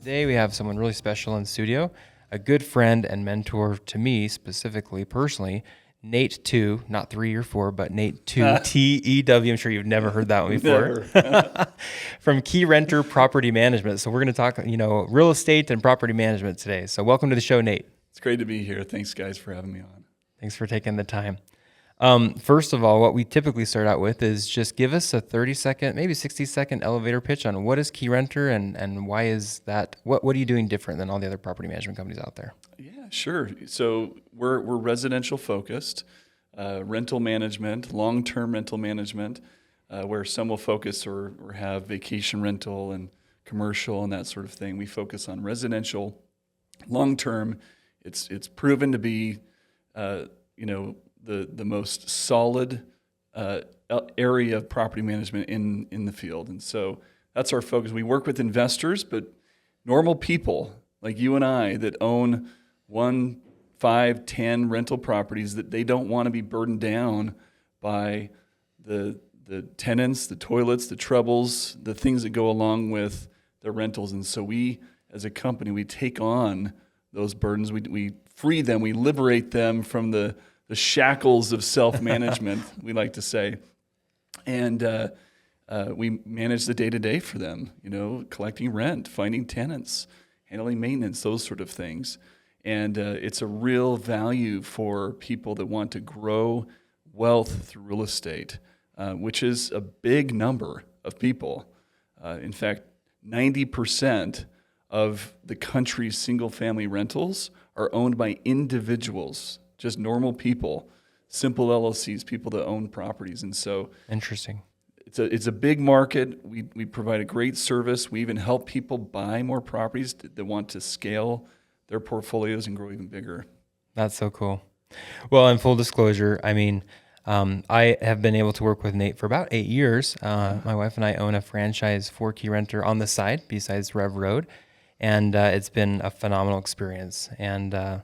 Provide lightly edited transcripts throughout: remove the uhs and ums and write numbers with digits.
Today we have someone really special in studio, a good friend and mentor to me specifically, personally, Nate 2, not 3 or 4, but Nate 2, T-E-W. I'm sure you've never heard that one before. Never. From Keyrenter Property Management. So we're going to talk, real estate and property management today. So welcome to the show, Nate. It's great to be here. Thanks, guys, for having me on. Thanks for taking the time. First of all, what we typically start out with is just give us a 30-second, maybe 60-second elevator pitch on what is Keyrenter and why is that? What are you doing different than all the other property management companies out there? Yeah, sure. So we're residential focused, rental management, long-term rental management, where some will focus or have vacation rental and commercial and that sort of thing. We focus on residential, long-term. It's proven to be, the most solid area of property management in the field. And so that's our focus. We work with investors, but normal people like you and I that own 1, 5, 10 rental properties that they don't want to be burdened down by the tenants, the toilets, the troubles, the things that go along with the rentals. And so we, as a company, we take on those burdens. We free them. We liberate them from the shackles of self-management, we like to say. And we manage the day-to-day for them, collecting rent, finding tenants, handling maintenance, those sort of things. And it's a real value for people that want to grow wealth through real estate, which is a big number of people. In fact, 90% of the country's single-family rentals are owned by individuals, just normal people, simple LLCs, people that own properties. And so Interesting. it's a big market. We provide a great service. We even help people buy more properties that want to scale their portfolios and grow even bigger. That's so cool. Well, in full disclosure, I have been able to work with Nate for about 8 years. My wife and I own a franchise for Keyrenter on the side besides Rev Road, and it's been a phenomenal experience. And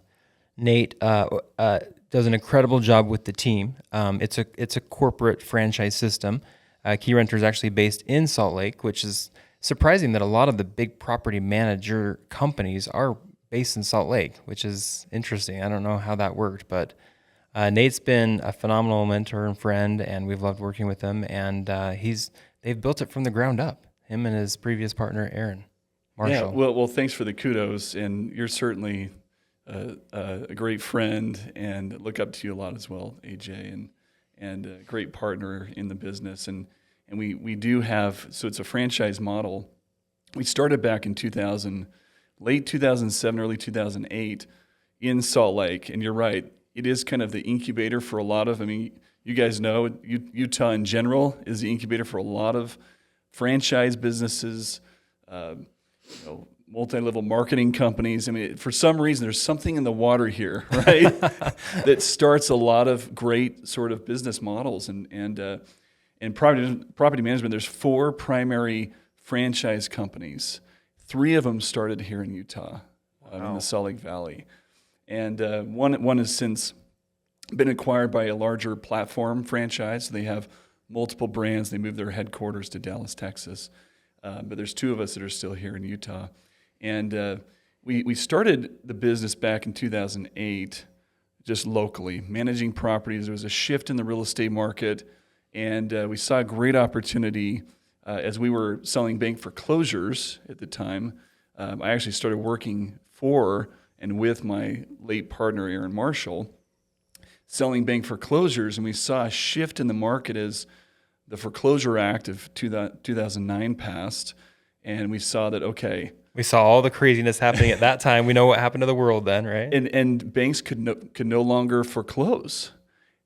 Nate does an incredible job with the team. It's a corporate franchise system. Keyrenter is actually based in Salt Lake, which is surprising that a lot of the big property manager companies are based in Salt Lake, which is interesting. I don't know how that worked, but Nate's been a phenomenal mentor and friend, and we've loved working with him. And they've built it from the ground up. Him and his previous partner, Aaron Marshall. Yeah, well, thanks for the kudos, and you're certainly a great friend, and look up to you a lot as well, AJ, and a great partner in the business. And we do have, so it's a franchise model. We started back in late 2007, early 2008 in Salt Lake. And you're right, it is kind of the incubator for a lot of, you guys know, Utah in general is the incubator for a lot of franchise businesses, multi-level marketing companies. For some reason, there's something in the water here, right? that starts a lot of great sort of business models. And property management, there's 4 primary franchise companies. 3 of them started here in Utah, in the Salt Lake Valley. And one has since been acquired by a larger platform franchise. They have multiple brands. They moved their headquarters to Dallas, Texas. But there's 2 of us that are still here in Utah. And we started the business back in 2008, just locally, managing properties. There was a shift in the real estate market, and we saw a great opportunity as we were selling bank foreclosures at the time. I actually started working for and with my late partner, Aaron Marshall, selling bank foreclosures, and we saw a shift in the market as the Foreclosure Act of 2009 passed, and we saw that, okay, we saw all the craziness happening at that time. We know what happened to the world then, right? And banks could no longer foreclose.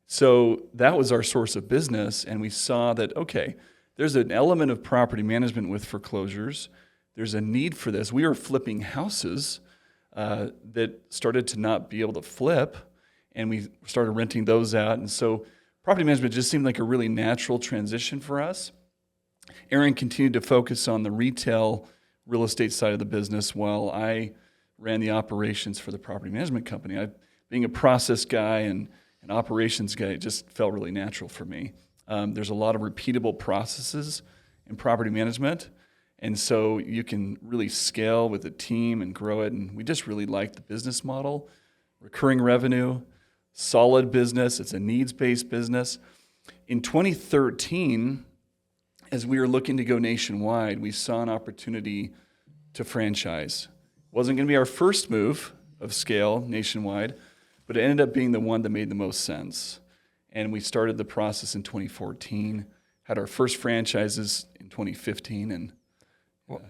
So that was our source of business, and we saw that, okay, there's an element of property management with foreclosures. There's a need for this. We were flipping houses that started to not be able to flip, and we started renting those out. And so property management just seemed like a really natural transition for us. Aaron continued to focus on the retail real estate side of the business while I ran the operations for the property management company. Being a process guy and an operations guy, it just felt really natural for me. There's a lot of repeatable processes in property management, And so you can really scale with a team and grow it. And we just really like the business model, recurring revenue, solid business. It's a needs-based business. In 2013, as we were looking to go nationwide, we saw an opportunity to franchise. It wasn't going to be our first move of scale nationwide, but it ended up being the one that made the most sense. And we started the process in 2014, had our first franchises in 2015. And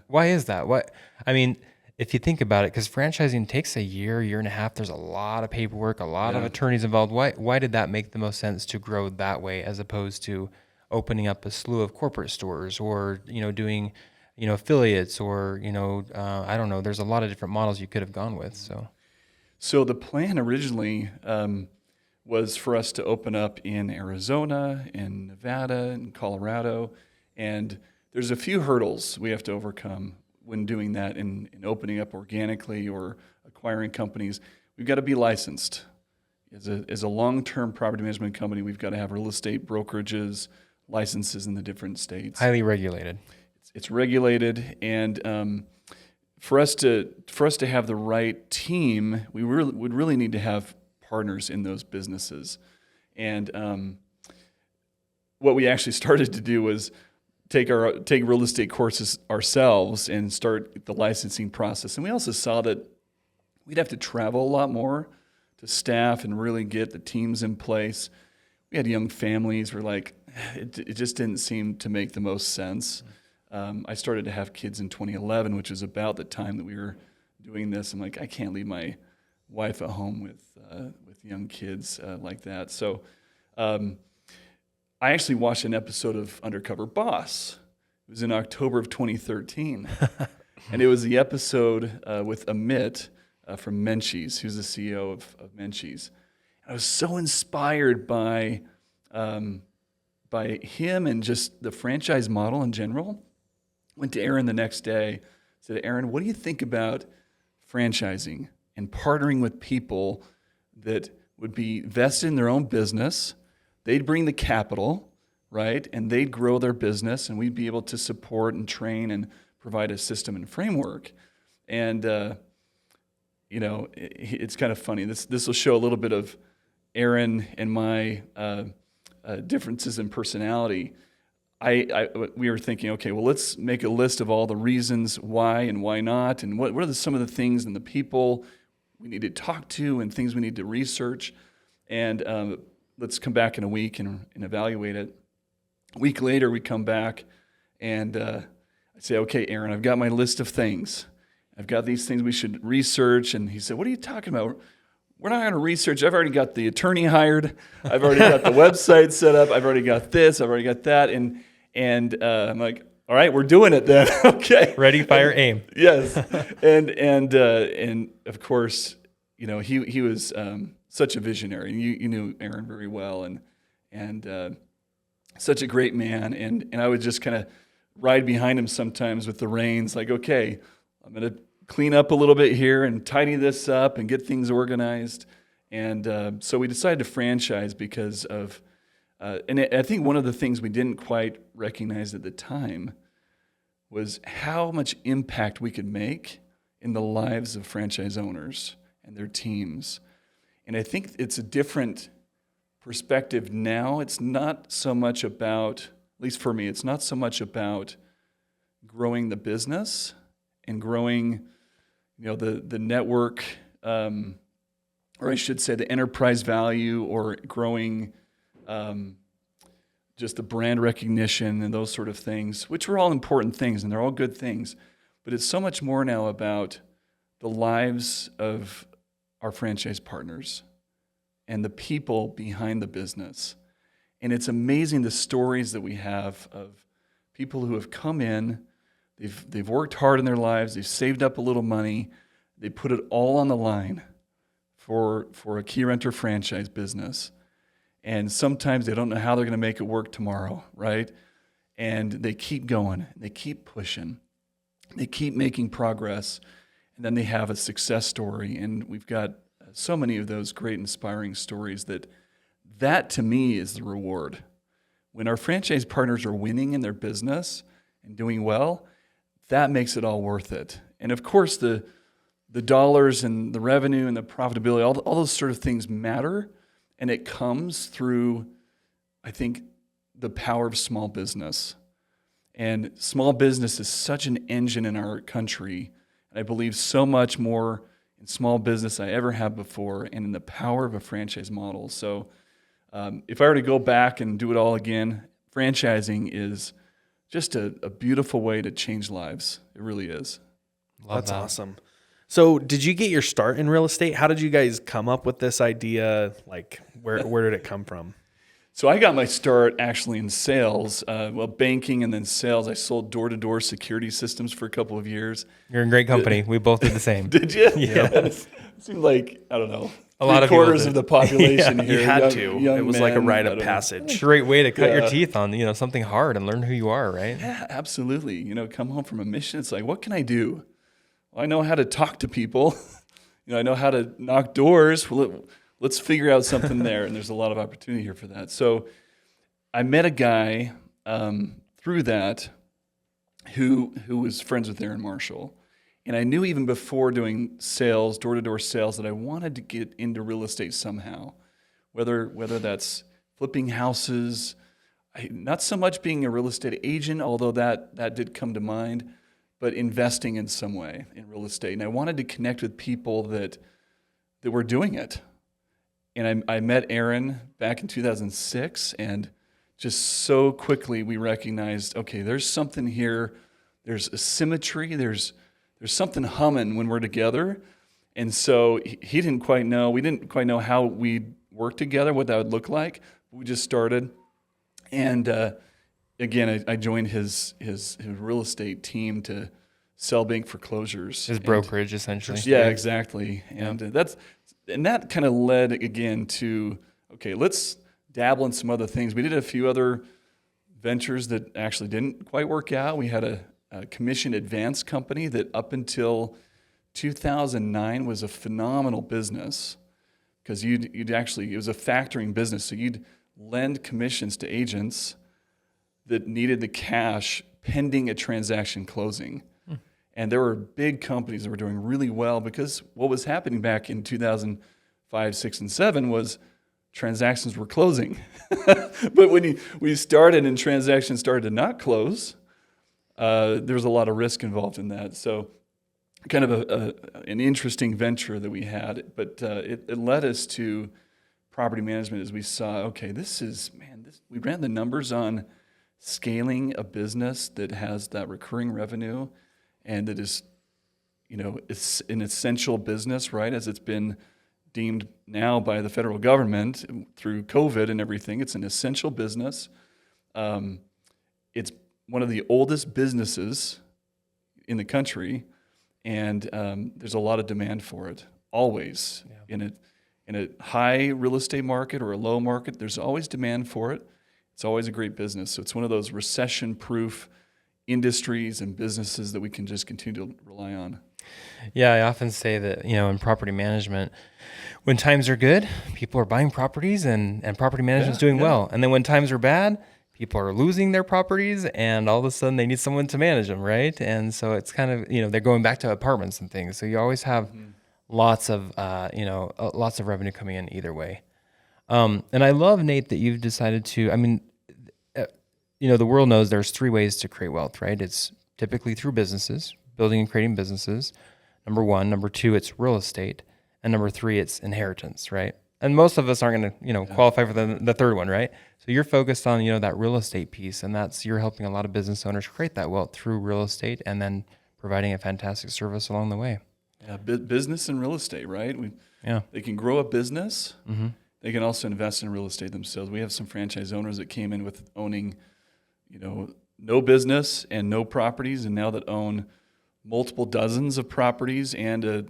why is that? What I mean, if you think about it, because franchising takes a year, year and a half. There's a lot of paperwork, a lot of attorneys involved. Why did that make the most sense to grow that way as opposed to opening up a slew of corporate stores or doing affiliates or I don't know. There's a lot of different models you could have gone with. So the plan originally was for us to open up in Arizona, in Nevada, in Colorado, and there's a few hurdles we have to overcome when doing that in opening up organically or acquiring companies. We've got to be licensed. As a long-term property management company, we've got to have real estate brokerages, licenses in the different states. Highly regulated. It's regulated, and for us to have the right team, we would really need to have partners in those businesses. And what we actually started to do was take real estate courses ourselves and start the licensing process. And we also saw that we'd have to travel a lot more to staff and really get the teams in place. We had young families. We're like, it just didn't seem to make the most sense. I started to have kids in 2011, which is about the time that we were doing this. I'm like, I can't leave my wife at home with young kids like that. So I actually watched an episode of Undercover Boss. It was in October of 2013. And it was the episode with Amit from Menchie's, who's the CEO of Menchie's. I was so inspired by him and just the franchise model in general. Went to Aaron the next day, said, Aaron, what do you think about franchising and partnering with people that would be vested in their own business? They'd bring the capital, right? And they'd grow their business, and we'd be able to support and train and provide a system and framework. And, it's kind of funny. This will show a little bit of Aaron and my differences in personality. We were thinking, okay, well, let's make a list of all the reasons why and why not, and what are some of the things and the people we need to talk to and things we need to research, and let's come back in a week and evaluate it. A week later, we come back, and I say, okay, Aaron, I've got my list of things. I've got these things we should research, and he said, what are you talking about? We're not going to research. I've already got the attorney hired. I've already got the website set up. I've already got this. I've already got that. And I'm like, all right, we're doing it then. Okay. Ready, fire, aim. Yes. And of course, he was such a visionary. You knew Aaron very well, and such a great man. And I would just kind of ride behind him sometimes with the reins, like, okay, I'm going to clean up a little bit here and tidy this up and get things organized. And so we decided to franchise because of, and I think one of the things we didn't quite recognize at the time was how much impact we could make in the lives of franchise owners and their teams. And I think it's a different perspective now. It's not so much about, at least for me, it's not so much about growing the business and growing the network, or I should say the enterprise value, or growing just the brand recognition and those sort of things, which are all important things and they're all good things. But it's so much more now about the lives of our franchise partners and the people behind the business. And it's amazing the stories that we have of people who have come in. They've worked hard in their lives. They've saved up a little money. They put it all on the line for a Keyrenter franchise business. And sometimes they don't know how they're going to make it work tomorrow, right? And they keep going. They keep pushing. They keep making progress. And then they have a success story. And we've got so many of those great, inspiring stories that to me is the reward. When our franchise partners are winning in their business and doing well, that makes it all worth it. And of course, the dollars and the revenue and the profitability, all those sort of things matter. And it comes through, I think, the power of small business. And small business is such an engine in our country. And I believe so much more in small business than I ever have before, and in the power of a franchise model. So if I were to go back and do it all again, franchising is just a beautiful way to change lives. It really is. That's awesome. So did you get your start in real estate? How did you guys come up with this idea? Like, where did it come from? So I got my start actually in sales, banking and then sales. I sold door-to-door security systems for a couple of years. You're in great company. We both did the same. Did you? Yeah. It seemed like, I don't know, A lot of people quarters did. of the population here. You had to. Young It was like a men, rite I of don't know. passage. Great way to cut your Yeah. teeth on, something hard and learn who you are, right? Yeah, absolutely. Come home from a mission. It's like, what can I do? Well, I know how to talk to people. I know how to knock doors. Well, let's figure out something there. And there's a lot of opportunity here for that. So I met a guy through that who was friends with Aaron Marshall. And I knew even before doing sales, door-to-door sales, that I wanted to get into real estate somehow, whether that's flipping houses, not so much being a real estate agent, although that did come to mind, but investing in some way in real estate. And I wanted to connect with people that were doing it. And I met Aaron back in 2006, and just so quickly we recognized, okay, there's something here. There's a symmetry. There's something humming when we're together. And so he didn't quite know. We didn't quite know how we'd work together, what that would look like. We just started. And again, I joined his real estate team to sell bank foreclosures. His brokerage, essentially. Yeah, exactly. And that kind of led again to, okay, let's dabble in some other things. We did a few other ventures that actually didn't quite work out. We had a commission advance company that up until 2009 was a phenomenal business, because you'd actually, it was a factoring business. So you'd lend commissions to agents that needed the cash pending a transaction closing. And there were big companies that were doing really well, because what was happening back in 2005, 6, and 7 was transactions were closing. But when we started and transactions started to not close, there was a lot of risk involved in that. So kind of an interesting venture that we had, but it led us to property management as we saw, okay, we ran the numbers on scaling a business that has that recurring revenue and that is, it's an essential business, right? As it's been deemed now by the federal government through COVID and everything, it's an essential business. It's one of the oldest businesses in the country, and there's a lot of demand for it, always. Yeah. In a high real estate market or a low market, there's always demand for it. It's always a great business. So it's one of those recession-proof industries and businesses that we can just continue to rely on. Yeah, I often say that, in property management, when times are good, people are buying properties and property management's doing well. And then when times are bad, people are losing their properties, and all of a sudden they need someone to manage them, right? And so it's kind of, they're going back to apartments and things. So you always have lots of revenue coming in either way. And I love, Nate, that you've decided to, the world knows there's 3 ways to create wealth, right? It's typically through businesses, building and creating businesses. Number 1. Number 2, it's real estate. And number 3, it's inheritance, right? And most of us aren't going to, qualify for the third one, right? So you're focused on, that real estate piece, and you're helping a lot of business owners create that wealth through real estate and then providing a fantastic service along the way. Yeah, business and real estate, right? They can grow a business. Mm-hmm. They can also invest in real estate themselves. We have some franchise owners that came in with owning, no business and no properties, and now that own multiple dozens of properties and a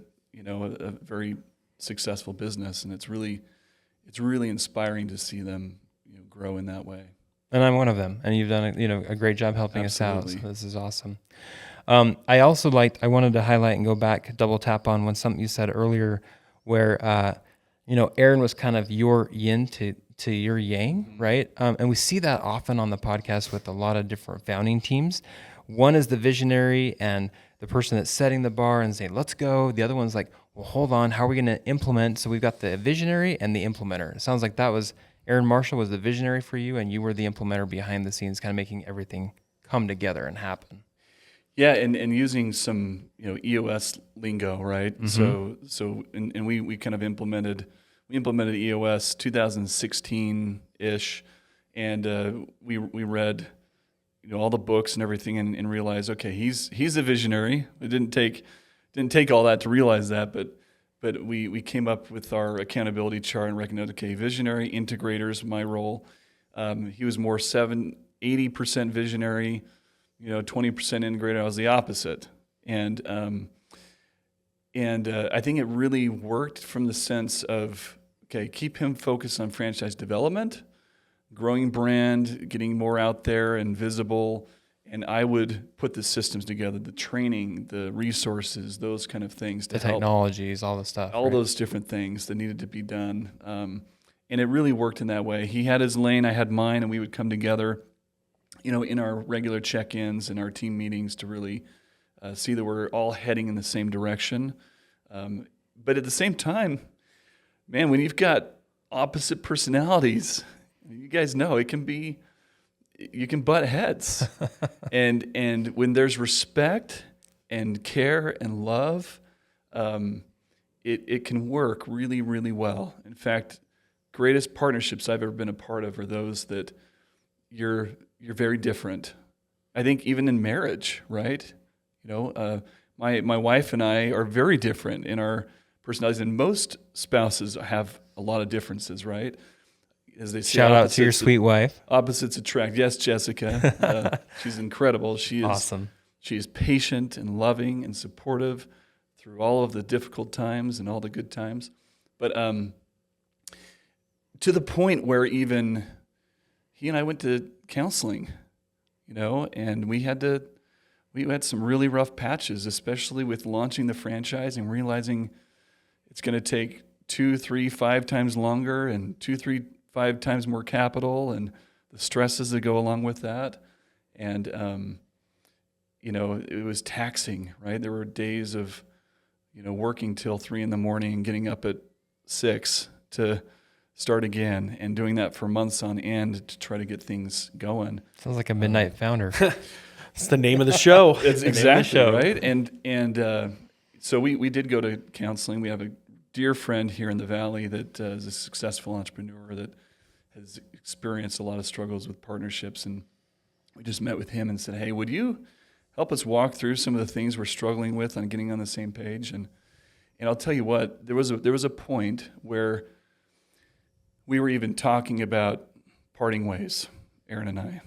very successful business. And it's really inspiring to see them grow in that way. And I'm one of them. And you've done a great job helping Absolutely. us out. So this is awesome. I also I wanted to highlight and go back, double tap on something you said earlier, where Aaron was kind of your yin to to your yang, right? And we see that often on the podcast with a lot of different founding teams. One is the visionary and the person that's setting the bar and saying, let's go. The other one's like, well, hold on, how are we going to implement? So we've got the visionary and the implementer. It sounds like that was Aaron Marshall was the visionary for you, and you were the implementer behind the scenes, kind of making everything come together and happen. Yeah, and using some EOS lingo, right? And we kind of implemented EOS 2016 ish, and we read all the books and everything, and realized, okay, he's a visionary. It didn't take all that to realize that, but we came up with our accountability chart and recognized, okay, visionary, integrators, my role. He was more 80% visionary, 20% integrator. I was the opposite, and I think it really worked from the sense of, okay, keep him focused on franchise development, growing brand, getting more out there and visible. And I would put the systems together, the training, the resources, those kind of things to the help. Technologies, all the stuff. All those different things that needed to be done. And it really worked in that way. He had his lane, I had mine, and we would come together, in our regular check-ins and our team meetings to really see that we're all heading in the same direction. But at the same time, man, when you've got opposite personalities, you guys know you can butt heads. and when there's respect and care and love, it can work really, really well. In fact, greatest partnerships I've ever been a part of are those that you're very different. I think even in marriage, right? My wife and I are very different in our personalities, and most spouses have a lot of differences, right? As they say, shout out to your sweet wife. Opposites attract. Yes, Jessica. She's incredible. She is awesome. She is patient and loving and supportive through all of the difficult times and all the good times. But to the point where even he and I went to counseling, and we had some really rough patches, especially with launching the franchise and realizing it's going to take 2, 3, 5 times longer and 2, 3, 5 times more capital and the stresses that go along with that. And, it was taxing, right? There were days of, working till 3 a.m. and getting up at 6 to start again, and doing that for months on end to try to get things going. Sounds like a midnight founder. It's the name of the show. It's exactly right. And so we did go to counseling. We have a dear friend here in the Valley that is a successful entrepreneur that has experienced a lot of struggles with partnerships. And we just met with him and said, hey, would you help us walk through some of the things we're struggling with on getting on the same page? And I'll tell you what, there was a point where we were even talking about parting ways, Aaron and I.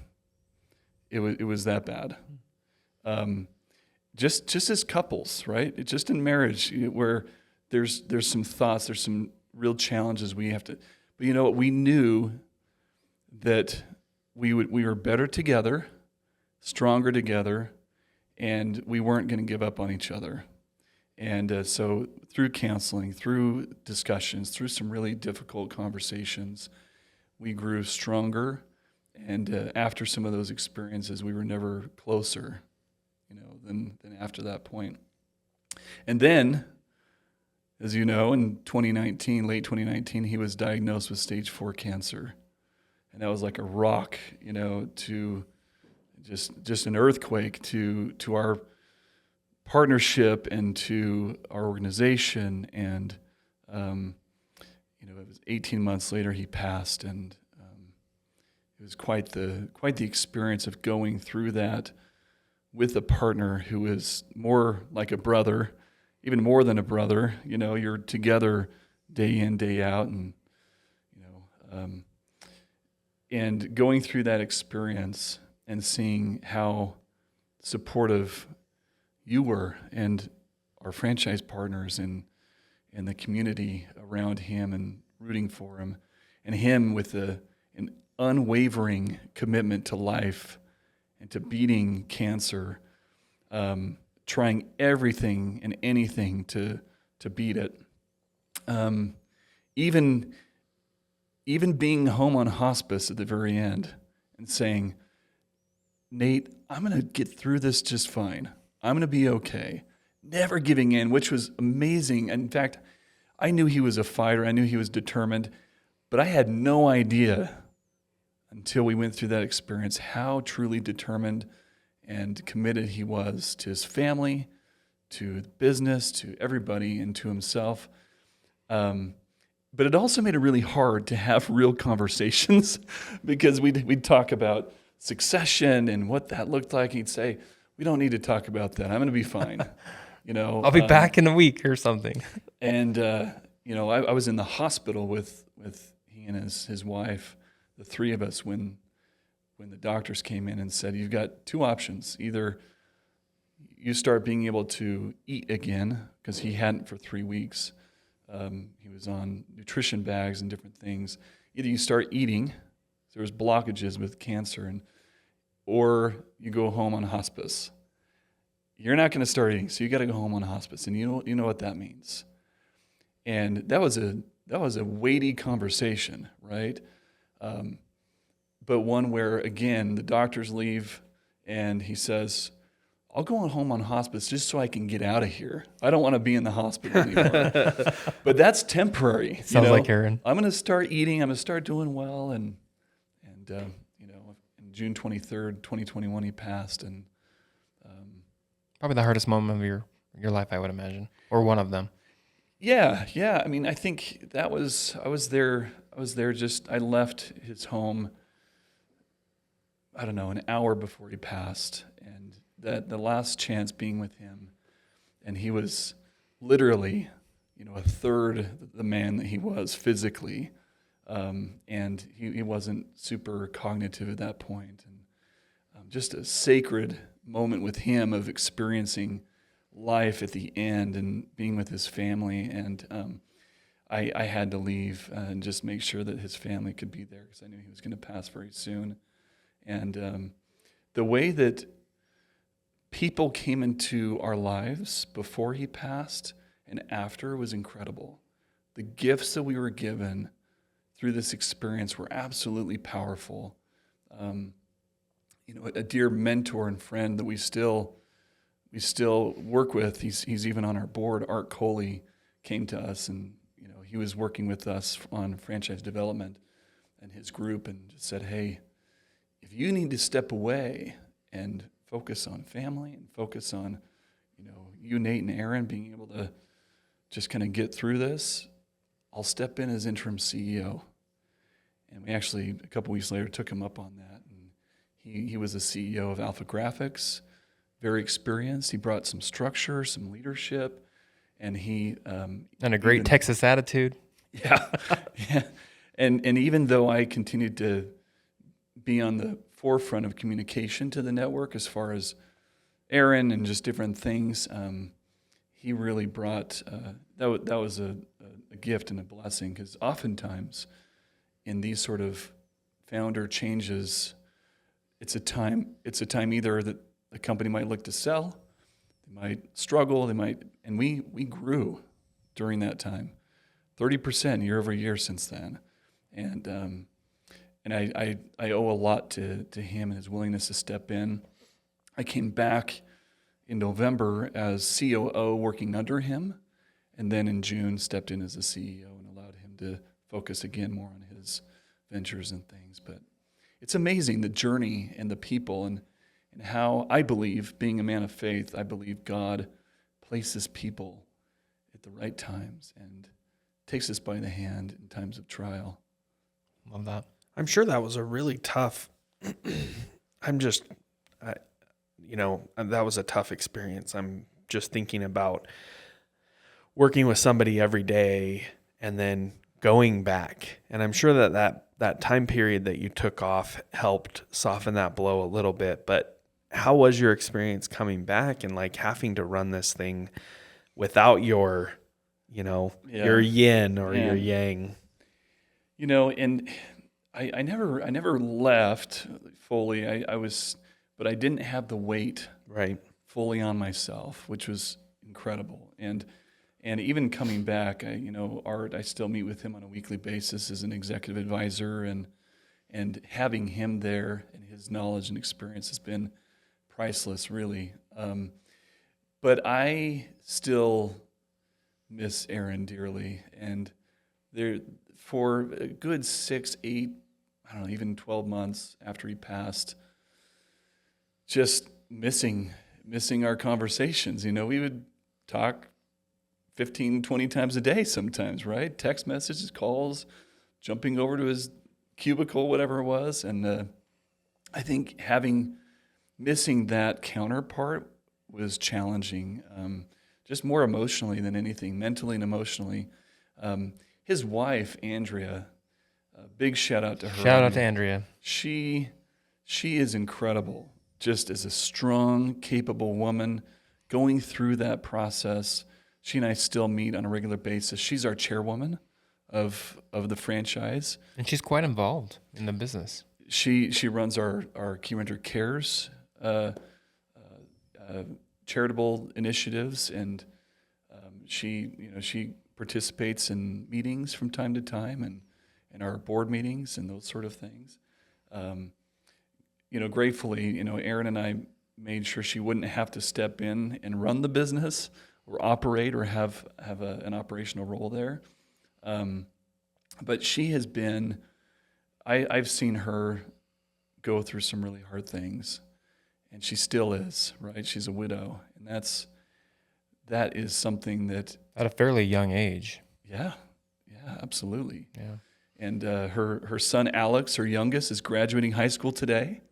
It was that bad. Just as couples, right? It's just in marriage where there's some thoughts, there's some real challenges we have to. But you know what? We knew that we were better together, stronger together, and we weren't going to give up on each other. And so through counseling, through discussions, through some really difficult conversations, we grew stronger. And after some of those experiences, we were never closer, than after that point. And then, as you know, in late 2019, he was diagnosed with stage 4 cancer. And that was like a rock, to just an earthquake to our partnership and to our organization. And, it was 18 months later he passed, and it was quite the experience of going through that with a partner who is more like a brother, even more than a brother. You're together day in, day out, and going through that experience and seeing how supportive you were and our franchise partners and the community around him and rooting for him, and him with an unwavering commitment to life and to beating cancer, trying everything and anything to beat it. Even even being home on hospice at the very end and saying, Nate, I'm going to get through this just fine. I'm going to be okay. Never giving in, which was amazing. In fact, I knew he was a fighter. I knew he was determined, but I had no idea until we went through that experience how truly determined and committed he was to his family, to business, to everybody, and to himself. But it also made it really hard to have real conversations because we'd talk about succession and what that looked like. He'd say, "We don't need to talk about that. I'm going to be fine." I'll be back in a week or something. And I was in the hospital with he and his wife, the three of us, when the doctors came in and said, "You've got two options. Either you start being able to eat again," because he hadn't for 3 weeks. He was on nutrition bags and different things. Either you start eating, there was blockages with cancer, or you go home on hospice. You're not going to start eating, so you got to go home on hospice, and you know what that means. And that was a weighty conversation, right? But one where, again, the doctors leave, and he says, "I'll go home on hospice just so I can get out of here. I don't want to be in the hospital anymore." But that's temporary. Sounds like Aaron. I'm going to start eating. I'm going to start doing well. And in June 23rd, 2021, he passed. And Probably the hardest moment of your life, I would imagine, or one of them. yeah. I mean, I think I was there. I left his home, I don't know, an hour before he passed. And that the last chance being with him, and he was literally, a third the man that he was physically, and he wasn't super cognitive at that point, and just a sacred moment with him of experiencing life at the end and being with his family, and I had to leave and just make sure that his family could be there because I knew he was going to pass very soon, and the way that people came into our lives before he passed and after was incredible. The gifts that we were given through this experience were absolutely powerful. A dear mentor and friend that we still work with. He's even on our board. Art Coley came to us, and he was working with us on franchise development and his group, and just said, "Hey, if you need to step away and focus on family and focus on, you, Nate, and Aaron being able to just kind of get through this, I'll step in as interim CEO." And we actually, a couple weeks later, took him up on that. And he was the CEO of Alpha Graphics, very experienced. He brought some structure, some leadership, and he... and a great Texas attitude. Yeah. Yeah. And even though I continued to be on the forefront of communication to the network as far as Aaron and just different things, he really brought that was a gift and a blessing, because oftentimes in these sort of founder changes, it's a time either that the company might look to sell, they might struggle, and we grew during that time 30% year over year since then, and I owe a lot to him and his willingness to step in. I came back in November as COO working under him, and then in June stepped in as a CEO and allowed him to focus again more on his ventures and things. But it's amazing, the journey and the people, and how I believe, being a man of faith, I believe God places people at the right times and takes us by the hand in times of trial. Love that. I'm sure that was a really tough, that was a tough experience. I'm just thinking about working with somebody every day and then going back. And I'm sure that time period that you took off helped soften that blow a little bit. But how was your experience coming back and like having to run this thing without your, your yin or your yang? And I never left fully. But I didn't have the weight right fully on myself, which was incredible. And And even coming back, Art, I still meet with him on a weekly basis as an executive advisor, and having him there and his knowledge and experience has been priceless, really. But I still miss Aaron dearly, and there for a good 6, 8, I don't know, even 12 months after he passed, just missing our conversations. We would talk 15, 20 times a day sometimes, right? Text messages, calls, jumping over to his cubicle, whatever it was. And I think missing that counterpart was challenging, just more emotionally than anything, mentally and emotionally. His wife, Andrea, big shout out to her. Shout out to Andrea. She is incredible, just as a strong, capable woman going through that process. She and I still meet on a regular basis. She's our chairwoman of the franchise. And she's quite involved in the business. She runs our Keyrenter Cares charitable initiatives, and she participates in meetings from time to time, and in our board meetings and those sort of things. Gratefully, Aaron and I made sure she wouldn't have to step in and run the business or operate or have an operational role there. But she has been, I've seen her go through some really hard things, and she still is, right? She's a widow, and that is something that... At a fairly young age. Yeah, absolutely. Yeah. And her son, Alex, her youngest, is graduating high school today.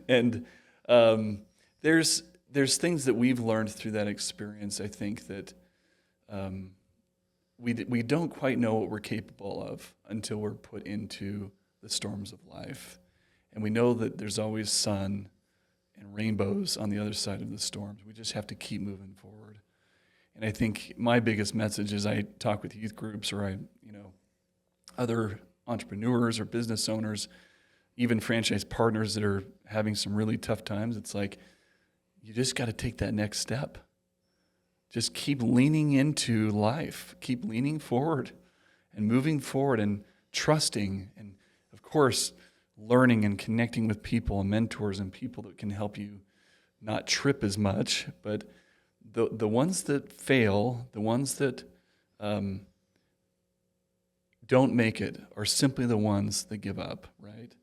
And there's things that we've learned through that experience, I think, that we don't quite know what we're capable of until we're put into the storms of life. And we know that there's always sun and rainbows on the other side of the storms. We just have to keep moving forward. And I think my biggest message is I talk with youth groups or other entrepreneurs or business owners, even franchise partners that are having some really tough times. It's like, you just got to take that next step. Just keep leaning into life. Keep leaning forward and moving forward and trusting. And of course, learning and connecting with people and mentors and people that can help you not trip as much. But the ones that fail, the ones that don't make it are simply the ones that give up, right?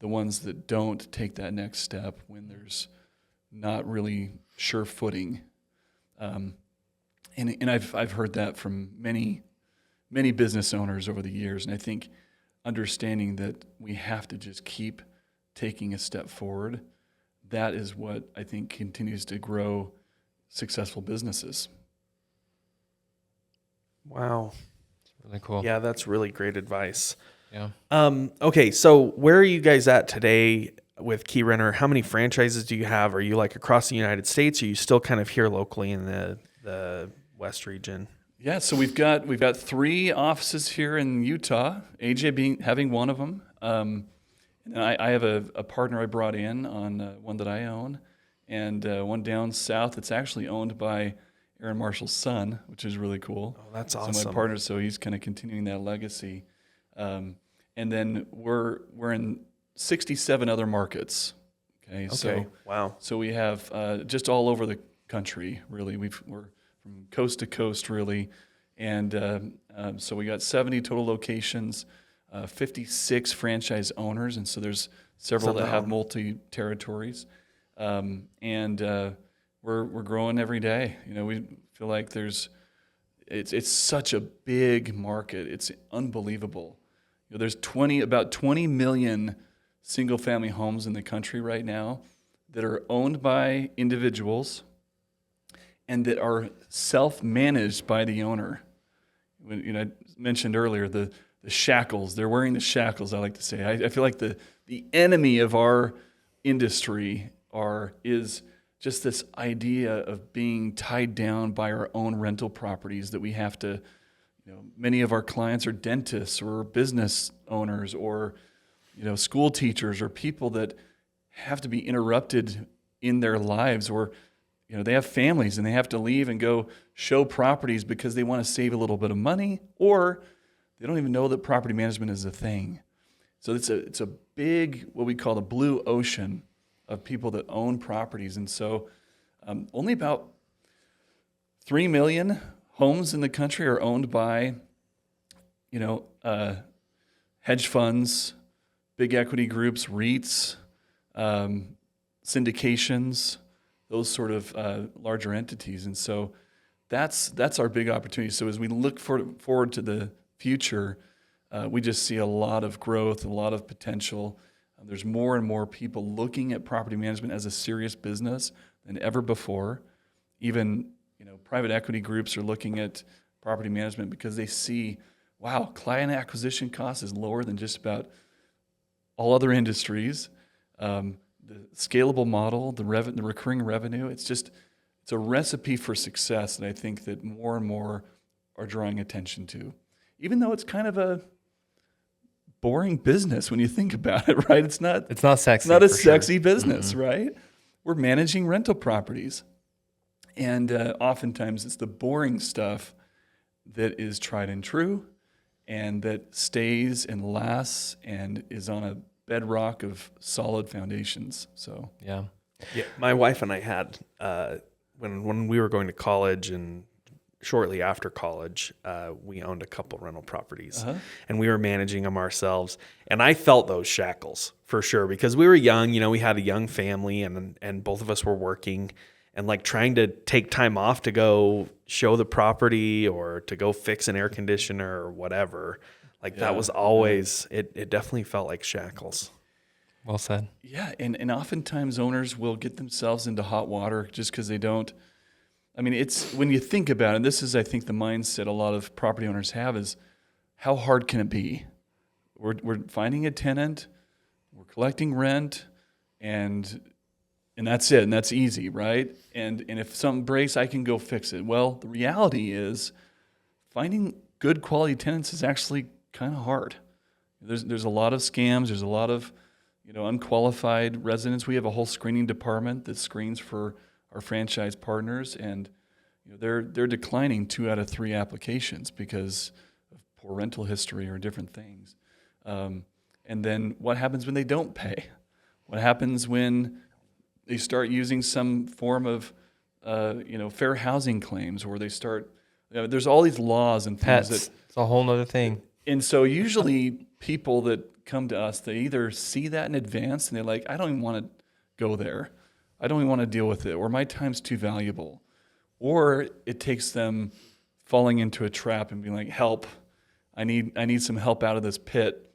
The ones that don't take that next step when there's not really sure footing. And I've heard that from many business owners over the years. And I think understanding that we have to just keep taking a step forward, that is what I think continues to grow successful businesses. Wow. Really cool. Yeah, that's really great advice. Yeah. Okay, so where are you guys at today with Keyrenter? How many franchises do you have? Are you like across the United States? Or are you still kind of here locally in the West region? Yeah, so we've got 3 offices here in Utah. AJ having one of them. And I have a partner I brought in on one that I own, and one down south that's actually owned by Aaron Marshall's son, which is really cool. Oh, that's So awesome. my partner, so he's kind of continuing that legacy. And then we're in 67 other markets. Okay. So wow. So we have just all over the country, really. We're from coast to coast, really. And so we got 70 total locations, 56 franchise owners, and so there's several that have multi-territories. And we're growing every day. We feel like it's such a big market. It's unbelievable. There's about 20 million single-family homes in the country right now that are owned by individuals and that are self-managed by the owner. I mentioned earlier the shackles. They're wearing the shackles, I like to say. I feel like the enemy of our industry is just this idea of being tied down by our own rental properties that we have to, many of our clients are dentists or business owners or, school teachers or people that have to be interrupted in their lives or, they have families and they have to leave and go show properties because they want to save a little bit of money, or they don't even know that property management is a thing. So it's a big, what we call the blue ocean of people that own properties. And so only about 3 million homes in the country are owned by, hedge funds, big equity groups, REITs, syndications, those sort of larger entities. And so that's our big opportunity. So as we look forward to the future, we just see a lot of growth, a lot of potential. There's more and more people looking at property management as a serious business than ever before. Even private equity groups are looking at property management because they see, wow, client acquisition cost is lower than just about all other industries. The scalable model, the recurring revenue, it's a recipe for success that I think that more and more are drawing attention to. Even though it's kind of a boring business when you think about it, right? It's not sexy. It's not a for sexy sure. business, right? We're managing rental properties. And oftentimes it's the boring stuff that is tried and true and that stays and lasts and is on a bedrock of solid foundations. So Yeah. My wife and I had when we were going to college and shortly after college, we owned a couple rental properties, and we were managing them ourselves. And I felt those shackles for sure because we were young. We had a young family, and both of us were working, and like trying to take time off to go show the property or to go fix an air conditioner or whatever. Like that was always it. Definitely felt like shackles. Well said. yeah, and oftentimes owners will get themselves into hot water just because they don't. I mean, it's when you think about it, this is, I think, the mindset a lot of property owners have is, how hard can it be? We're finding a tenant, we're collecting rent, and that's it, and that's easy, right? And if something breaks, I can go fix it. Well, the reality is, finding good quality tenants is actually kind of hard. There's a lot of scams. There's a lot of unqualified residents. We have a whole screening department that screens for our franchise partners, and they're declining 2 out of 3 applications because of poor rental history or different things. And then what happens when they don't pay? What happens when they start using some form of fair housing claims, or they start there's all these laws and things Pets. that, It's a whole nother thing. and so usually people that come to us, they either see that in advance and they're like, I don't even want to go there. I don't even want to deal with it, or my time's too valuable. Or it takes them falling into a trap and being like, help, I need some help out of this pit.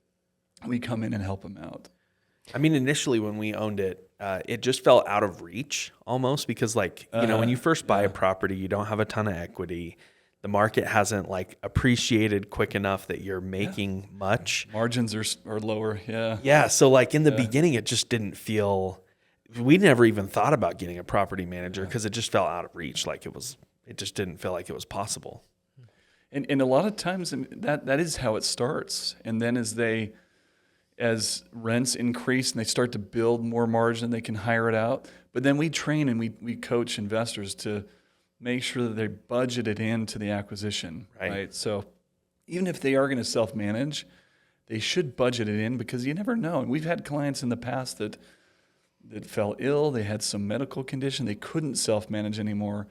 We come in and help them out. I mean, initially when we owned it, it just felt out of reach almost because when you first buy a property, you don't have a ton of equity. The market hasn't appreciated quick enough that you're making much. Margins are lower. Yeah. Yeah. So in the beginning, it just didn't feel, we never even thought about getting a property manager because it just felt out of reach. It just didn't feel like it was possible. And a lot of times that is how it starts. And then as rents increase and they start to build more margin, they can hire it out. But then we train and we coach investors to make sure that they budget it into the acquisition, right? So even if they are going to self-manage, they should budget it in because you never know. And we've had clients in the past that fell ill. They had some medical condition. They couldn't self-manage anymore.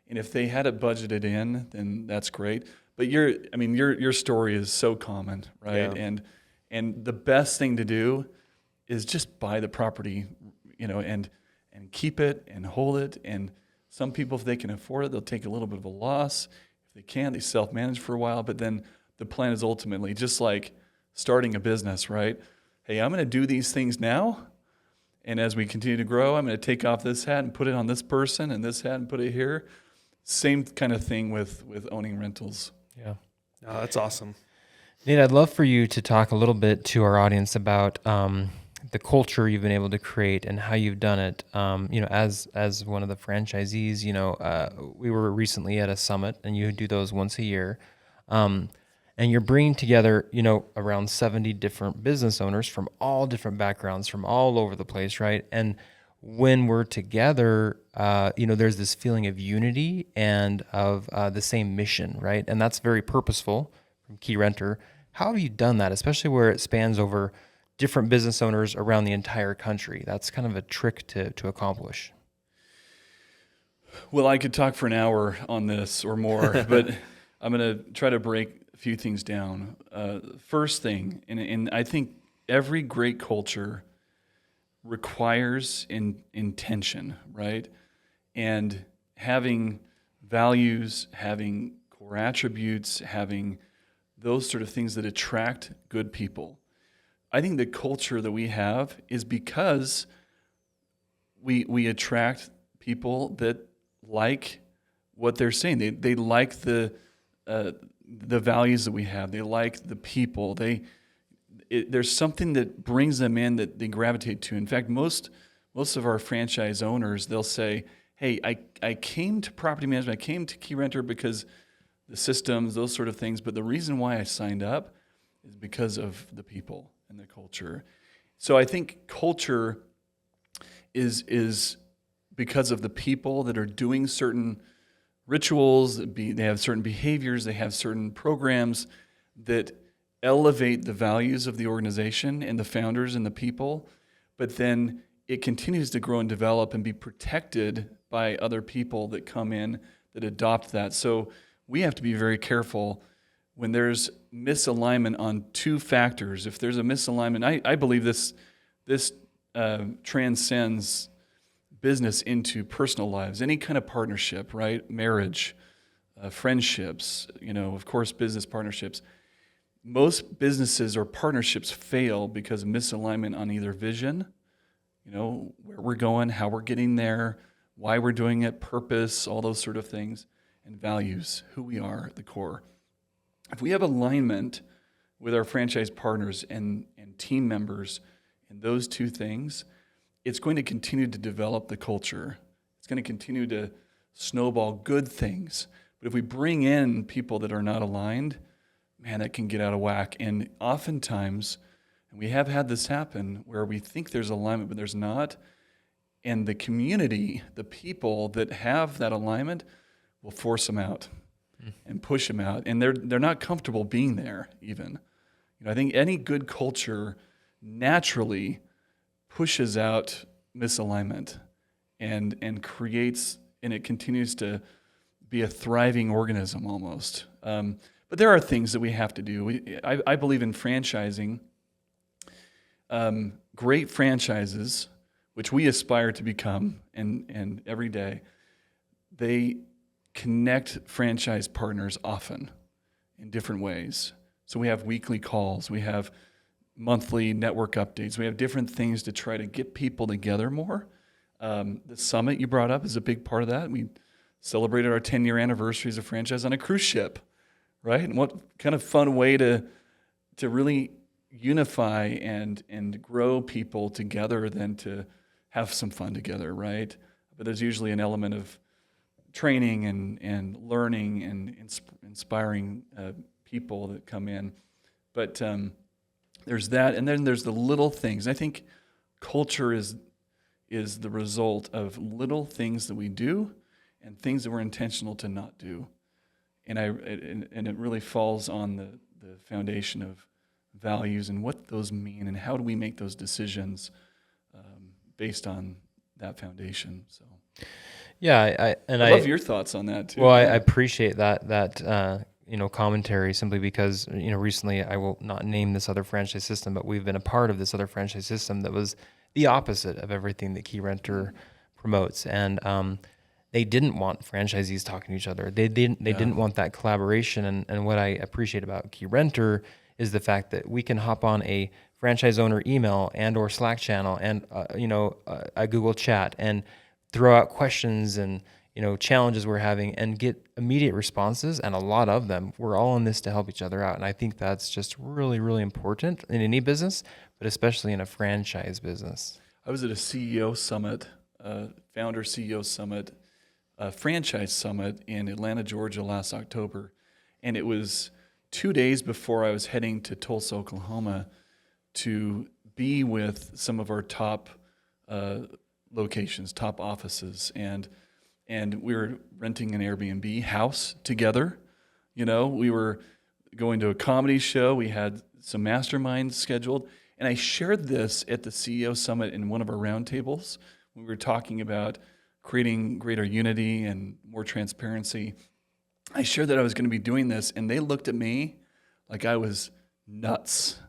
And if they had it budgeted in, then that's great. But your story is so common, right? Yeah. And the best thing to do is just buy the property, and keep it and hold it. And some people, if they can afford it, they'll take a little bit of a loss. If they can't, they self-manage for a while. But then the plan is ultimately just like starting a business, right? Hey, I'm going to do these things now. And as we continue to grow, I'm going to take off this hat and put it on this person, and this hat and put it here. Same kind of thing with owning rentals. Yeah. Oh, that's awesome. Nate, I'd love for you to talk a little bit to our audience about the culture you've been able to create and how you've done it. As one of the franchisees, we were recently at a summit, and you do those once a year, and you're bringing together, around 70 different business owners from all different backgrounds, from all over the place, right? And when we're together, there's this feeling of unity and of the same mission, right? And that's very purposeful from Keyrenter. How have you done that, especially where it spans over different business owners around the entire country? That's kind of a trick to accomplish. Well, I could talk for an hour on this or more, but I'm going to try to break a few things down. First thing, and I think every great culture requires intention, right? And having values, having core attributes, having those sort of things that attract good people. I think the culture that we have is because we attract people that like what they're saying. They like the values that we have. They like the people. There's something that brings them in that they gravitate to. In fact, most of our franchise owners, they'll say, "Hey, I came to property management. I came to Keyrenter because the systems, those sort of things. But the reason why I signed up is because of the people and the culture." So I think culture is because of the people that are doing certain rituals. They have certain behaviors. They have certain programs that elevate the values of the organization and the founders and the people, but then it continues to grow and develop and be protected by other people that come in that adopt that. So we have to be very careful when there's misalignment on two factors. If there's a misalignment, I believe this transcends business into personal lives, any kind of partnership, right? Marriage, friendships, of course, business partnerships. Most businesses or partnerships fail because of misalignment on either vision, where we're going, how we're getting there, why we're doing it, purpose, all those sort of things, and values, who we are at the core. If we have alignment with our franchise partners and team members in those two things, it's going to continue to develop the culture. It's going to continue to snowball good things. But if we bring in people that are not aligned, man, that can get out of whack. And oftentimes, and we have had this happen, where we think there's alignment, but there's not. And the community, the people that have that alignment, will force them out and push them out. And they're not comfortable being there even. I think any good culture naturally pushes out misalignment and creates, and it continues to be a thriving organism almost. But there are things that we have to do. I believe in franchising. Great franchises, which we aspire to become, and every day, they connect franchise partners often in different ways. So we have weekly calls. We have monthly network updates. We have different things to try to get people together more. The summit you brought up is a big part of that. We celebrated our 10-year anniversary as a franchise on a cruise ship, right? And what kind of fun way to really unify and grow people together than to have some fun together, right? But there's usually an element of training and learning and inspiring people that come in. But there's that, and then there's the little things. I think culture is the result of little things that we do and things that we're intentional to not do. And it really falls on the foundation of values and what those mean and how do we make those decisions based on that foundation. So, yeah, I love your thoughts on that too. Well, I appreciate that commentary, simply because recently, I will not name this other franchise system, but we've been a part of this other franchise system that was the opposite of everything that Keyrenter promotes, and they didn't want franchisees talking to each other. They didn't want that collaboration. And what I appreciate about Keyrenter is the fact that we can hop on a franchise owner email and or Slack channel and a Google chat and throw out questions and challenges we're having and get immediate responses, and a lot of them. We're all in this to help each other out, and I think that's just really, really important in any business, but especially in a franchise business. I was at a CEO summit, founder CEO summit, franchise summit in Atlanta, Georgia last October, and it was 2 days before I was heading to Tulsa, Oklahoma, to be with some of our top locations, top offices, and we were renting an Airbnb house together. You know, we were going to a comedy show. We had some masterminds scheduled, and I shared this at the CEO Summit in one of our roundtables. We were talking about creating greater unity and more transparency. I shared that I was going to be doing this, and they looked at me like I was nuts,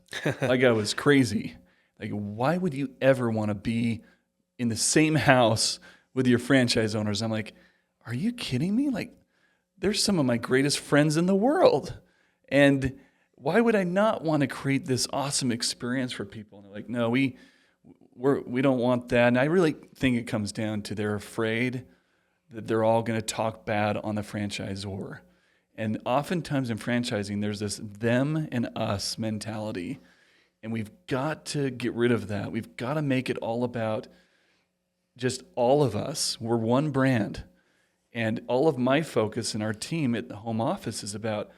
like I was crazy. Like, why would you ever want to be in the same house with your franchise owners? I'm like, are you kidding me? Like, they're some of my greatest friends in the world. And why would I not want to create this awesome experience for people? And they're like, no, we don't want that. And I really think it comes down to they're afraid that they're all going to talk bad on the franchisor. And oftentimes in franchising, there's this them and us mentality. And we've got to get rid of that. We've got to make it all about just all of us. We're one brand. And all of my focus in our team at the home office is about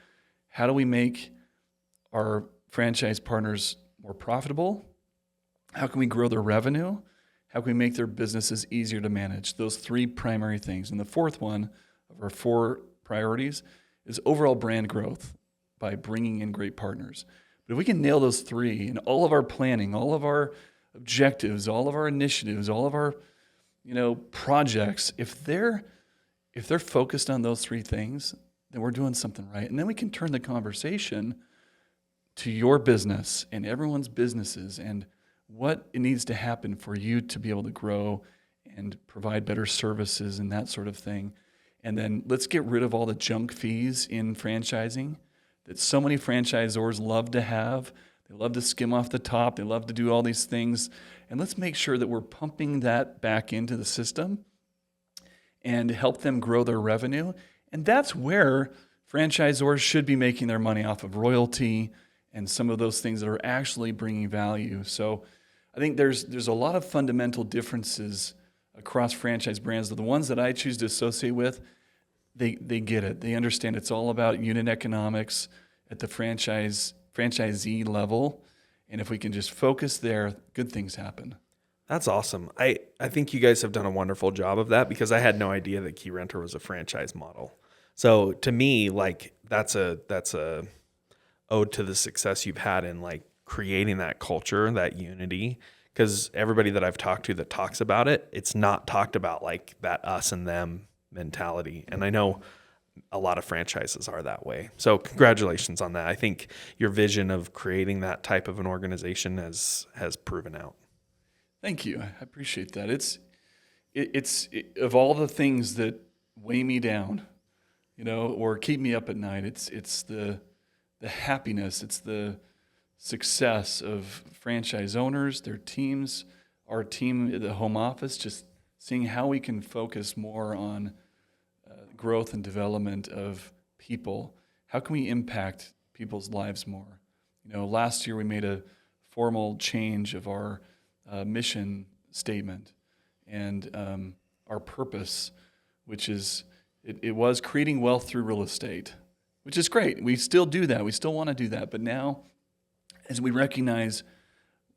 how do we make our franchise partners more profitable? How can we grow their revenue? How can we make their businesses easier to manage? Those three primary things. And the fourth one of our 4 priorities is overall brand growth by bringing in great partners. But if we can nail those 3 in all of our planning, all of our objectives, all of our initiatives, all of our, projects, if they're focused on those 3 things, then we're doing something right. And then we can turn the conversation to your business and everyone's businesses and what it needs to happen for you to be able to grow and provide better services and that sort of thing. And then let's get rid of all the junk fees in franchising that so many franchisors love to have. They love to skim off the top. They love to do all these things. And let's make sure that we're pumping that back into the system and help them grow their revenue. And that's where franchisors should be making their money off of royalty and some of those things that are actually bringing value. So I think there's a lot of fundamental differences across franchise brands. The ones that I choose to associate with, they get it. They understand it's all about unit economics at the franchisee level. And if we can just focus there, good things happen. That's awesome. I think you guys have done a wonderful job of that because I had no idea that Keyrenter was a franchise model. So to me, like that's a ode to the success you've had in like creating that culture, that unity. Because everybody that I've talked to that talks about it, it's not talked about like that us and them mentality. And I know a lot of franchises are that way. So congratulations on that. I think your vision of creating that type of an organization has proven out. Thank you. I appreciate that. It's of all the things that weigh me down, or keep me up at night, it's the happiness, it's the success of franchise owners, their teams, our team at the home office, just seeing how we can focus more on growth and development of people. How can we impact people's lives more? Last year we made a formal change of our mission statement and our purpose, which is, it was creating wealth through real estate, which is great. We still do that. We still want to do that. But now, as we recognize,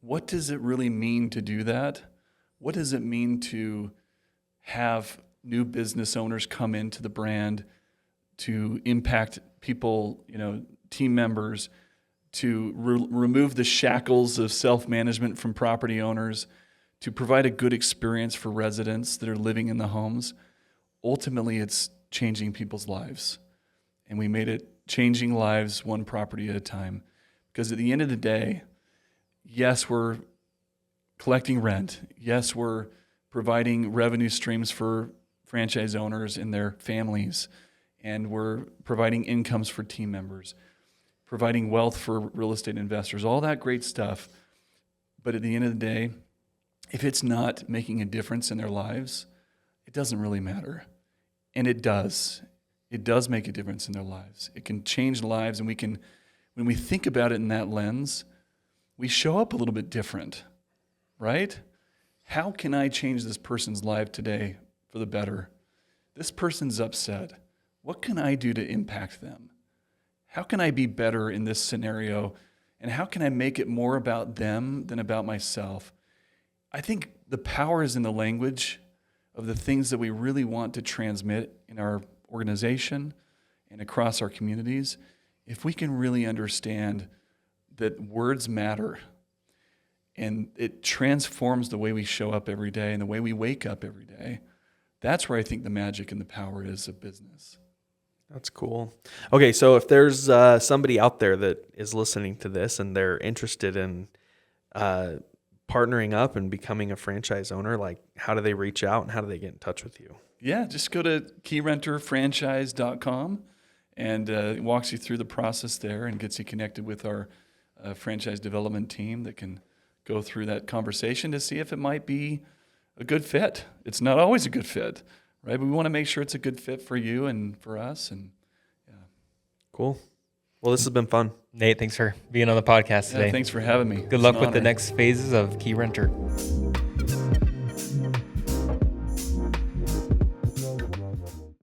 what does it really mean to do that? What does it mean to have new business owners come into the brand, to impact people, team members, to remove the shackles of self-management from property owners, to provide a good experience for residents that are living in the homes? Ultimately, it's changing people's lives. And we made it changing lives one property at a time. Because at the end of the day, yes, we're collecting rent. Yes, we're providing revenue streams for franchise owners and their families. And we're providing incomes for team members, providing wealth for real estate investors, all that great stuff. But at the end of the day, if it's not making a difference in their lives, it doesn't really matter. And it does. It does make a difference in their lives. It can change lives, and when we think about it in that lens, we show up a little bit different, right? How can I change this person's life today for the better? This person's upset. What can I do to impact them? How can I be better in this scenario? And how can I make it more about them than about myself? I think the power is in the language of the things that we really want to transmit in our organization and across our communities. If we can really understand that words matter and it transforms the way we show up every day and the way we wake up every day, that's where I think the magic and the power is of business. That's cool. Okay, so if there's somebody out there that is listening to this and they're interested in partnering up and becoming a franchise owner, like how do they reach out and how do they get in touch with you? Yeah, just go to keyrenterfranchise.com and it walks you through the process there and gets you connected with our franchise development team that can go through that conversation to see if it might be a good fit. It's not always a good fit, right? But we want to make sure it's a good fit for you and for us. And Cool. Well, this has been fun. Nate, thanks for being on the podcast today. thanks for having me. Good luck with the next phases of Keyrenter.